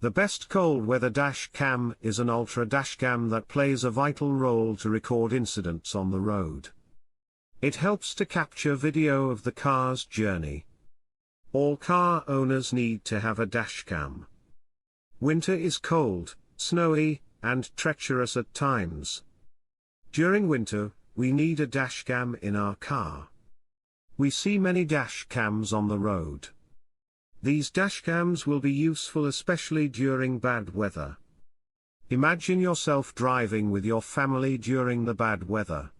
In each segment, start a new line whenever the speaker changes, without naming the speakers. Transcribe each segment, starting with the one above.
The best cold weather dash cam is an ultra dashcam that plays a vital role to record incidents on the road. It helps to capture video of the car's journey. All car owners need to have a dashcam. Winter is cold, snowy, and treacherous at times. During winter, we need a dashcam in our car. We see many dashcams on the road. These dashcams will be useful especially during bad weather. Imagine yourself driving with your family during the bad weather.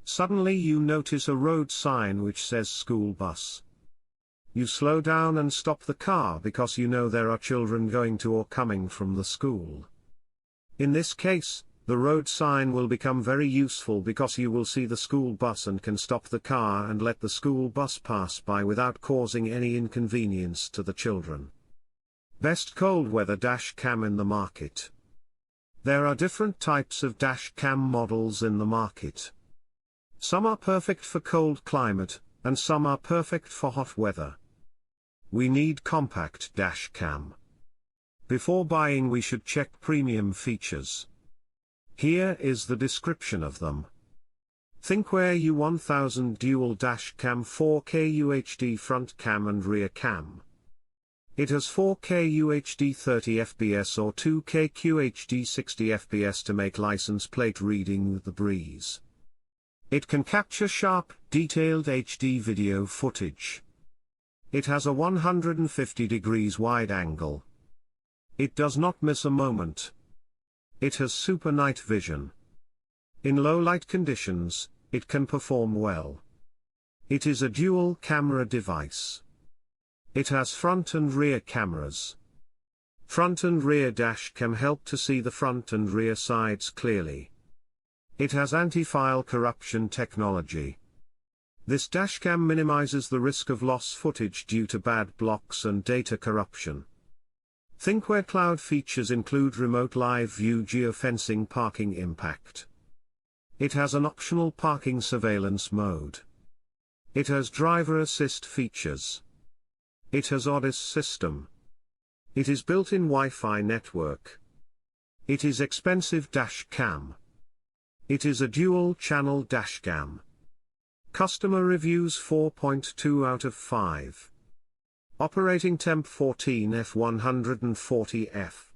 Suddenly you notice a road sign which says school bus. You slow down and stop the car because you know there are children going to or coming from the school. In this case, the road sign will become very useful because you will see the school bus and can stop the car and let the school bus pass by without causing any inconvenience to the children. Best cold weather dash cam in the market. There are different types of dash cam models in the market. Some are perfect for cold climate, and some are perfect for hot weather. We need compact dash cam. Before buying we should check premium features. Here is the description of them. Thinkware U1000 Dual Dash Cam 4K UHD Front Cam and Rear Cam. It has 4K UHD 30 fps or 2K QHD 60 fps to make license plate reading with the breeze. It can capture sharp, detailed HD video footage. It has a 150 degrees wide angle. It does not miss a moment. It has super night vision. In low light conditions, it can perform well. It is a dual camera device. It has front and rear cameras. Front and rear dash cam help to see the front and rear sides clearly. It has anti-file corruption technology. This dashcam minimizes the risk of lost footage due to bad blocks and data corruption. Thinkware Cloud features include remote live view geofencing parking impact. It has an optional parking surveillance mode. It has driver assist features. It has ODIS system. It is built-in Wi-Fi network. It is expensive dash cam. It is a dual-channel dashcam. Customer reviews 4.2 out of 5. Operating temp 14 F140 F.